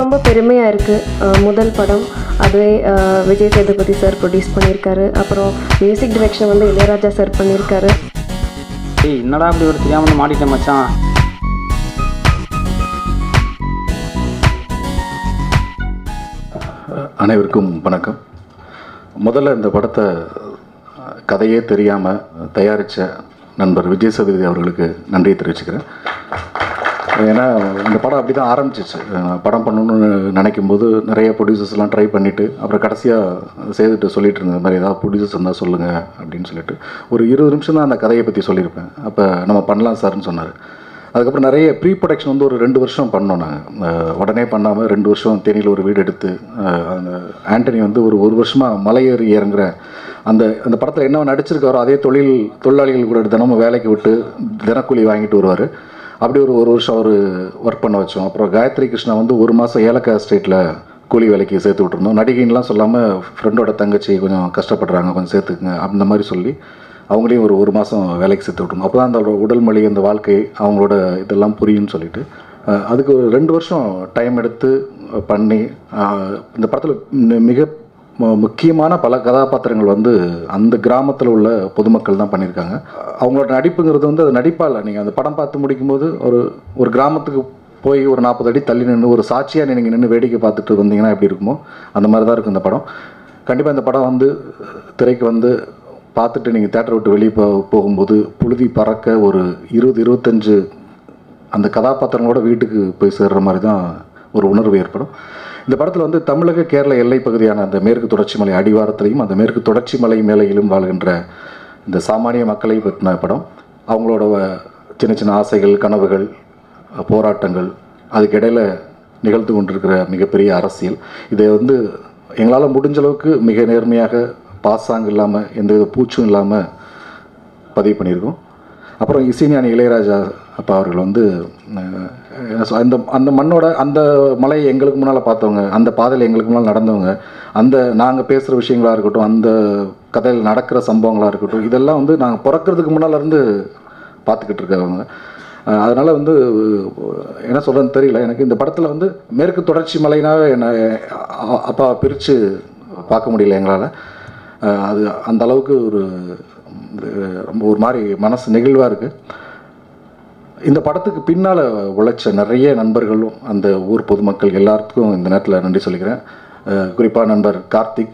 ரொம்ப பெருமையாக இருக்குது. முதல் படம் அதுவே விஜய் சேதுபதி சார் ப்ரொடியூஸ் பண்ணியிருக்காரு. அப்புறம் மியூசிக் டைரக்ஷன் வந்து இளையராஜா சார் பண்ணியிருக்காரு. என்னடா அப்படி ஒரு தெரியாமல் மாட்டிட்டேன் மச்சான். அனைவருக்கும் வணக்கம். முதல்ல இந்த படத்தை கதையே தெரியாமல் தயாரித்த நண்பர் விஜய் சேதுபதி அவர்களுக்கு நன்றியை தெரிவிச்சுக்கிறேன். ஏன்னா இந்த படம் அப்படி தான் ஆரம்பிச்சிச்சு. படம் பண்ணணும்னு நினைக்கும் போது நிறைய ப்ரொடியூசர்ஸ்லாம் ட்ரை பண்ணிவிட்டு அப்புறம் கடைசியாக செய்துட்டு சொல்லிட்டு இருந்த மாதிரி ஏதாவது ப்ரொடியூசர்ஸ் இருந்தால் சொல்லுங்கள் அப்படின்னு சொல்லிட்டு ஒரு 20 நிமிஷம் தான் அந்த கதையை பற்றி சொல்லியிருப்பேன். அப்போ நம்ம பண்ணலாம் சார்னு சொன்னார். அதுக்கப்புறம் நிறைய ப்ரீ ப்ரொடக்ஷன் வந்து ஒரு 2 வருஷம் பண்ணோம். நாங்கள் உடனே பண்ணாமல் 2 வருஷம் தேனியில் ஒரு வீடு எடுத்து அந்த ஆண்டனி வந்து ஒரு வருஷமாக மலையேறி இறங்குற அந்த படத்தில் என்ன நடிச்சிருக்காரோ அதே தொழிலாளிகள் கூட தினமும் வேலைக்கு விட்டு தினக்கூலி வாங்கிட்டு வருவார். அப்படி ஒரு வருஷம் அவர் ஒர்க் பண்ண வச்சோம். அப்புறம் காயத்ரி கிருஷ்ணா வந்து 1 மாதம் ஏலக்காய் எஸ்டேட்டில் கூலி வேலைக்கு சேர்த்து விட்டுருந்தோம். நடிகைன்லாம் சொல்லாமல் ஃப்ரெண்டோட தங்கச்சி கொஞ்சம் கஷ்டப்படுறாங்க, கொஞ்சம் சேர்த்துக்குங்க அந்த மாதிரி சொல்லி அவங்களையும் ஒரு மாதம் வேலைக்கு சேர்த்து விட்டோம். அப்போ தான் அந்த உடல் மொழி, அந்த வாழ்க்கை அவங்களோட இதெல்லாம் புரியும்னு சொல்லிட்டு அதுக்கு ஒரு 2 வருஷம் டைம் எடுத்து பண்ணி இந்த படத்தில் மிக முக்கியமான பல கதாபாத்திரங்கள் வந்து அந்த கிராமத்தில் உள்ள பொதுமக்கள் தான் பண்ணியிருக்காங்க. அவங்களோட நடிப்புங்கிறது வந்து அது நடிப்பால் நீங்கள் அந்த படம் பார்த்து முடிக்கும்போது ஒரு கிராமத்துக்கு போய் ஒரு 40 அடி தள்ளி நின்று ஒரு சாட்சியாக நீங்கள் நின்று வேடிக்கை பார்த்துட்டு வந்தீங்கன்னா எப்படி இருக்குமோ அந்த மாதிரி தான் இருக்கும் இந்த படம். கண்டிப்பாக இந்த படம் வந்து திரைக்கு வந்து பார்த்துட்டு நீங்கள் தேட்டரை விட்டு வெளியே போகும்போது புழுதி பறக்க ஒரு 20-25 அந்த கதாபாத்திரங்களோட வீட்டுக்கு போய் சேர்ற மாதிரி தான் ஒரு உணர்வு ஏற்படும். இந்த படத்தில் வந்து தமிழக கேரள எல்லை பகுதியான அந்த மேற்கு தொடர்ச்சி மலை அடிவாரத்திலையும் அந்த மேற்கு தொடர்ச்சி மலை மேலையிலும் வாழ்கின்ற இந்த சாமானிய மக்களை பற்றின படம். அவங்களோட சின்ன சின்ன ஆசைகள், கனவுகள், போராட்டங்கள், அதுக்கு இடையில் நிகழ்த்து கொண்டிருக்கிற மிகப்பெரிய அரசியல், இதை வந்து எங்களால் முடிஞ்ச அளவுக்கு மிக நேர்மையாக பாசாங்க இல்லாமல் எந்தவித பூச்சும் இல்லாமல் பதிவு பண்ணியிருக்கோம். அப்புறம் இசைஞானி இளையராஜா அப்பா அவர்கள் வந்து அந்த மண்ணோட அந்த மலையை எங்களுக்கு முன்னால் பார்த்தவங்க, அந்த பாதையில் எங்களுக்கு முன்னால் நடந்தவங்க, அந்த நாங்கள் பேசுகிற விஷயங்களாக இருக்கட்டும், அந்த கதையில் நடக்கிற சம்பவங்களாக இருக்கட்டும், இதெல்லாம் வந்து நாங்கள் பிறக்கிறதுக்கு முன்னால் இருந்து பார்த்துக்கிட்டு இருக்கிறவங்க. அதனால் வந்து என்ன சொல்கிறதுன்னு தெரியல. எனக்கு இந்த படத்தில் வந்து மேற்கு தொடர்ச்சி மலைனாவே என்னை அப்பா பிரித்து பார்க்க முடியல எங்களால். அது அந்த அளவுக்கு ரொம்ப ஒரு மாதிரி மனசு நெகிழ்வாக இருக்குது. இந்த படத்துக்கு பின்னால் உழைச்ச நிறைய நண்பர்களும் அந்த ஊர் பொதுமக்கள் எல்லாத்துக்கும் இந்த நேரத்தில் நன்றி சொல்லிக்கிறேன். குறிப்பாக நண்பர் கார்த்திக்,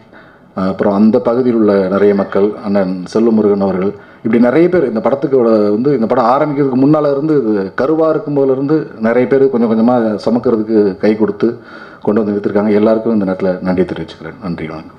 அப்புறம் அந்த பகுதியில் உள்ள நிறைய மக்கள், அண்ணன் செல்வமுருகன் அவர்கள், இப்படி நிறைய பேர் இந்த படத்துக்கு வந்து இந்த படம் ஆரம்பிக்கிறதுக்கு முன்னால் இருந்து கருவாக இருக்கும் போதுலேருந்து நிறைய பேர் கொஞ்சம் கொஞ்சமாக சமக்கிறதுக்கு கை கொடுத்து கொண்டு வந்து நிறுத்திருக்காங்க. எல்லாருக்கும் இந்த நேரத்தில் நன்றி தெரிவிச்சுக்கிறேன். நன்றி, வணக்கம்.